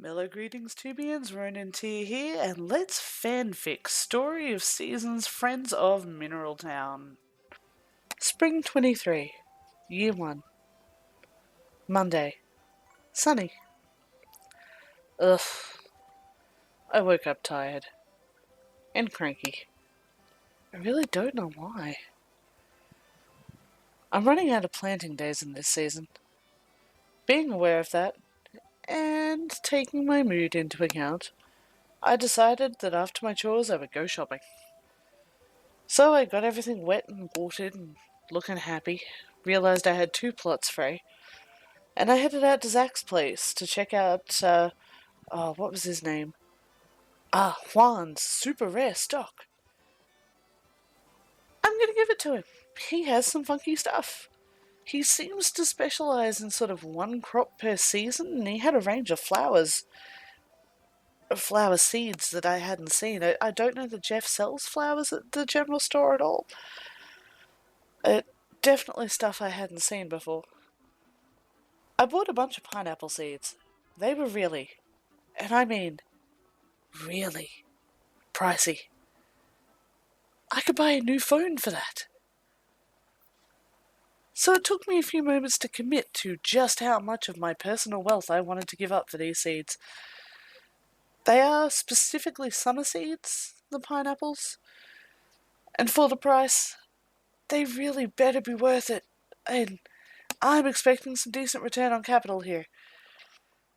Mellow greetings, Tubians, RononTyr here, and let's fanfic Story of Seasons Friends of Mineral Town. Spring 23, Year 1. Monday. Sunny. Ugh. I woke up tired. And cranky. I really don't know why. I'm running out of planting days in this season. Being aware of that, and taking my mood into account, I decided that after my chores I would go shopping. So I got everything wet and watered and looking happy, realized I had 2 plots free, and I headed out to Zach's place to check out, what was his name? Juan's super rare stock. I'm gonna give it to him. He has some funky stuff. He seems to specialize in sort of one crop per season, and he had a range of flower seeds that I hadn't seen. I don't know that Jeff sells flowers at the general store at all. Definitely stuff I hadn't seen before. I bought a bunch of pineapple seeds. They were really, and I mean really, pricey. I could buy a new phone for that. So it took me a few moments to commit to just how much of my personal wealth I wanted to give up for these seeds. They are specifically summer seeds, the pineapples, and for the price, they really better be worth it, and I'm expecting some decent return on capital here.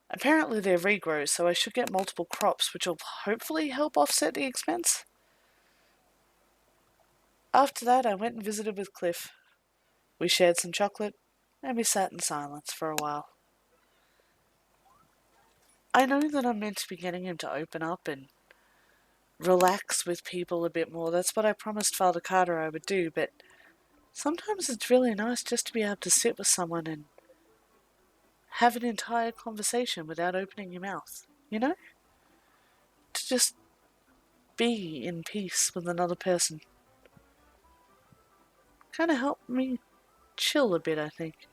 Apparently they're regrows, so I should get multiple crops, which will hopefully help offset the expense. After that, I went and visited with Cliff. We shared some chocolate, and we sat in silence for a while. I know that I'm meant to be getting him to open up and relax with people a bit more. That's what I promised Father Carter I would do, but sometimes it's really nice just to be able to sit with someone and have an entire conversation without opening your mouth, you know? To just be in peace with another person. Kind of helped me chill a bit, I think.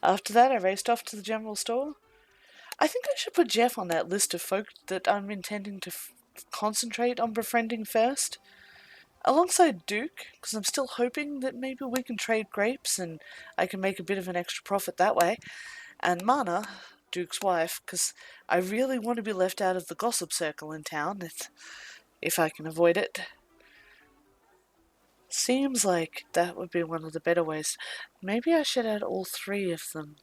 After that, I raced off to the general store. I think I should put Jeff on that list of folk that I'm intending to concentrate on befriending first. Alongside Duke, because I'm still hoping that maybe we can trade grapes and I can make a bit of an extra profit that way. And Mana, Duke's wife, because I really want to be left out of the gossip circle in town, if I can avoid it. Seems like that would be one of the better ways. Maybe I should add all 3 of them.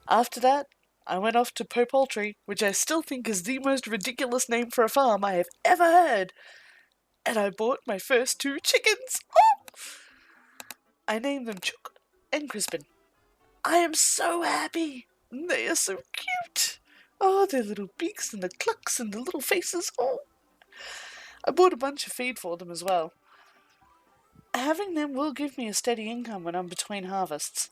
After that, I went off to Poultry, which I still think is the most ridiculous name for a farm I have ever heard. And I bought my first 2 chickens. Oh! I named them Chook and Crispin. I am so happy. They are so cute. Oh, their little beaks and the clucks and the little faces. Oh! I bought a bunch of feed for them as well. Having them will give me a steady income when I'm between harvests.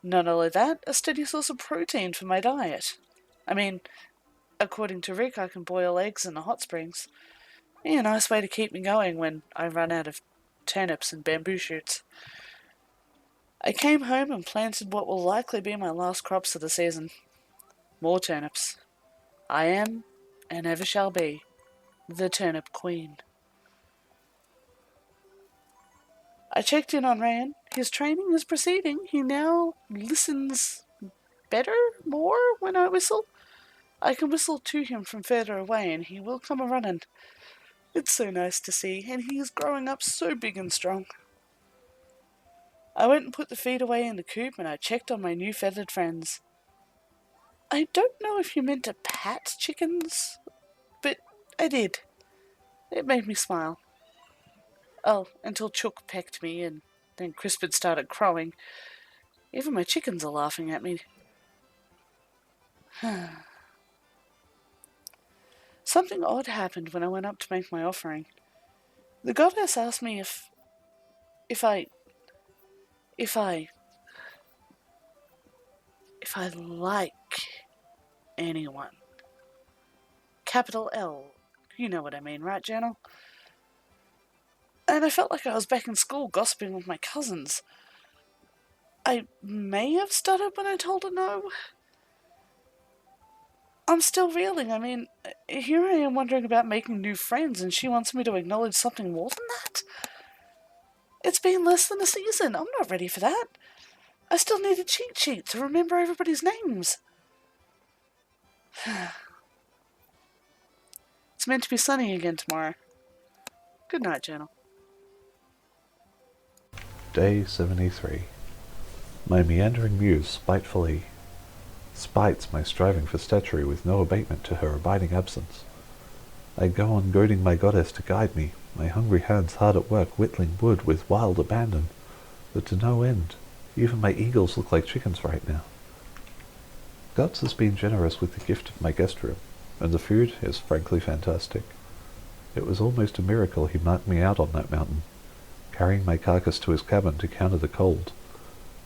Not only that, a steady source of protein for my diet. I mean, according to Rick, I can boil eggs in the hot springs. Yeah, a nice way to keep me going when I run out of turnips and bamboo shoots. I came home and planted what will likely be my last crops of the season. More turnips. I am, and ever shall be, the turnip queen. I checked in on Rand. His training is proceeding. He now listens better, more, when I whistle. I can whistle to him from further away and he will come a-running. It's so nice to see, and he is growing up so big and strong. I went and put the feed away in the coop and I checked on my new feathered friends. I don't know if you meant to pat chickens, but I did. It made me smile. Oh, until Chook pecked me and then Crispin started crowing. Even my chickens are laughing at me. Something odd happened when I went up to make my offering. The goddess asked me if I like anyone. Capital L. You know what I mean, right, Journal? And I felt like I was back in school gossiping with my cousins. I may have stuttered when I told her no. I'm still reeling. I mean, here I am wondering about making new friends, and she wants me to acknowledge something more than that? It's been less than a season. I'm not ready for that. I still need a cheat sheet to remember everybody's names. It's meant to be sunny again tomorrow. Good night, Journal. Day 73. My meandering muse spitefully spites my striving for statuary with no abatement to her abiding absence. I go on goading my goddess to guide me, my hungry hands hard at work whittling wood with wild abandon, but to no end. Even my eagles look like chickens right now. Guts has been generous with the gift of my guest room, and the food is frankly fantastic. It was almost a miracle he marked me out on that mountain, carrying my carcass to his cabin to counter the cold.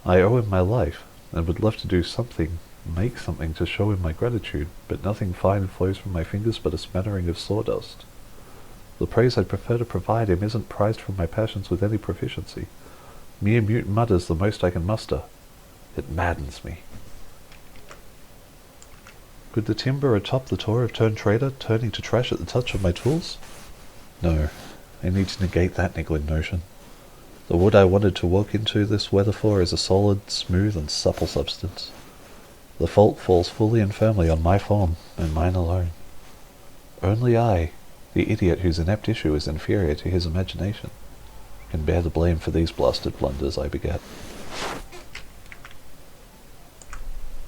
I owe him my life, and would love to do something, make something to show him my gratitude, but nothing fine flows from my fingers but a smattering of sawdust. The praise I'd prefer to provide him isn't prized from my passions with any proficiency. Mere mute mutter's the most I can muster. It maddens me. Could the timber atop the tour have turned traitor, turning to trash at the touch of my tools? No, I need to negate that niggling notion. The wood I wanted to walk into this weather for is a solid, smooth, and supple substance. The fault falls fully and firmly on my form, and mine alone. Only I, the idiot whose inept issue is inferior to his imagination, can bear the blame for these blasted blunders I beget.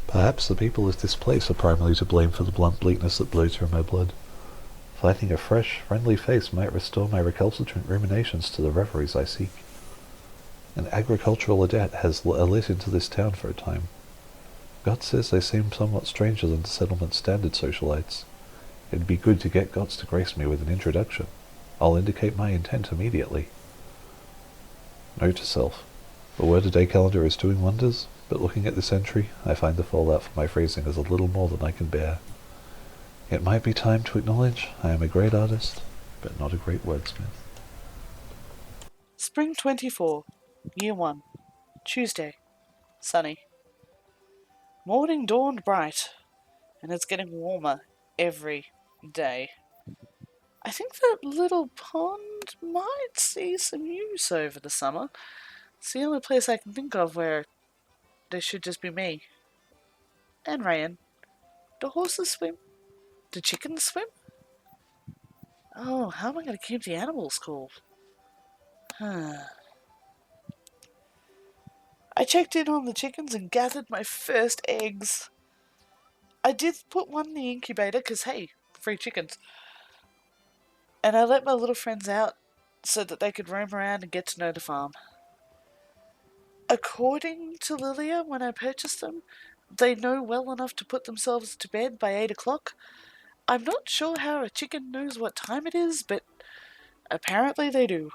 Perhaps the people of this place are primarily to blame for the blunt bleakness that blows through my blood. Finding a fresh, friendly face might restore my recalcitrant ruminations to the reveries I seek. An agricultural adept has lit into this town for a time. Gott says they seem somewhat stranger than the settlement's standard socialites. It'd be good to get Gotts to grace me with an introduction. I'll indicate my intent immediately. Note to self. The word-a-day calendar is doing wonders, but looking at this entry, I find the fallout from my phrasing is a little more than I can bear. It might be time to acknowledge I am a great artist, but not a great wordsmith. Spring 24, Year 1, Tuesday, sunny. Morning dawned bright, and it's getting warmer every day. I think that little pond might see some use over the summer. It's the only place I can think of where there should just be me. And Ryan. Do horses swim? Do chickens swim? Oh, how am I going to keep the animals cool? I checked in on the chickens and gathered my first eggs. I did put one in the incubator because, hey, free chickens. And I let my little friends out so that they could roam around and get to know the farm. According to Lilia, when I purchased them, they know well enough to put themselves to bed by 8 o'clock. I'm not sure how a chicken knows what time it is, but apparently they do.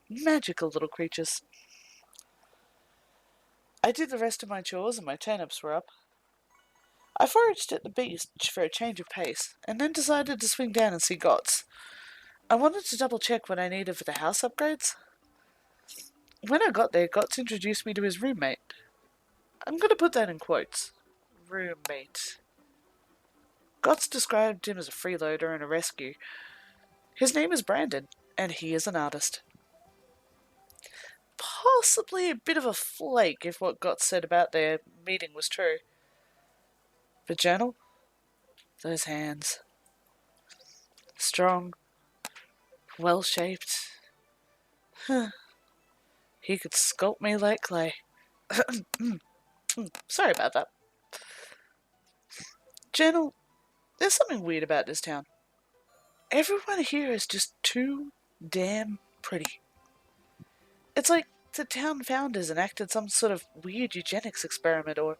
Magical little creatures. I did the rest of my chores and my turnips were up. I foraged at the beach for a change of pace, and then decided to swing down and see Gotts. I wanted to double check what I needed for the house upgrades. When I got there, Gotts introduced me to his roommate. I'm going to put that in quotes. Roommate. Gotts described him as a freeloader and a rescue. His name is Brandon, and he is an artist. Possibly a bit of a flake if what Gotts said about their meeting was true. But Journal? Those hands. Strong, well-shaped. He could sculpt me like clay. Sorry about that. Journal, there's something weird about this town. Everyone here is just too damn pretty. It's like the town founders enacted some sort of weird eugenics experiment, or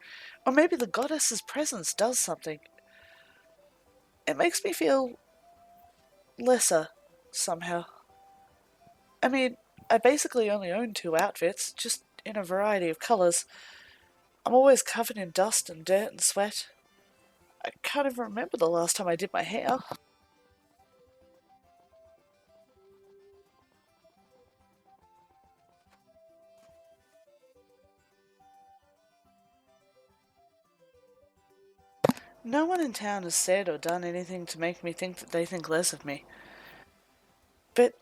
maybe the goddess's presence does something. It makes me feel lesser, somehow. I mean, I basically only own 2 outfits, just in a variety of colours. I'm always covered in dust and dirt and sweat. I can't even remember the last time I did my hair. No one in town has said or done anything to make me think that they think less of me. But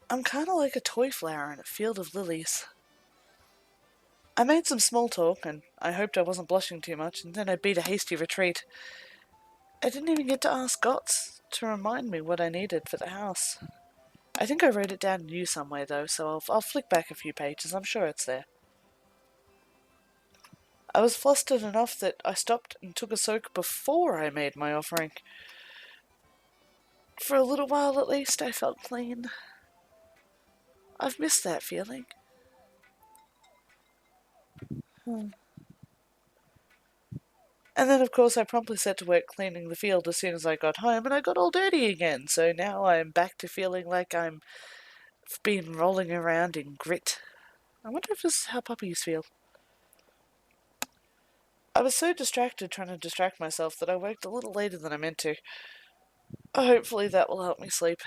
I'm kinda like a toy flower in a field of lilies. I made some small talk, and I hoped I wasn't blushing too much, and then I beat a hasty retreat. I didn't even get to ask Gots to remind me what I needed for the house. I think I wrote it down new somewhere, though, so I'll flick back a few pages. I'm sure it's there. I was flustered enough that I stopped and took a soak before I made my offering. For a little while, at least, I felt clean. I've missed that feeling. And then, of course, I promptly set to work cleaning the field as soon as I got home, and I got all dirty again. So now I'm back to feeling like I'm been rolling around in grit. I wonder if this is how puppies feel. I was so distracted trying to distract myself that I worked a little later than I meant to. Hopefully that will help me sleep.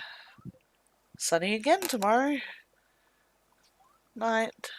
Sunny again tomorrow. Night.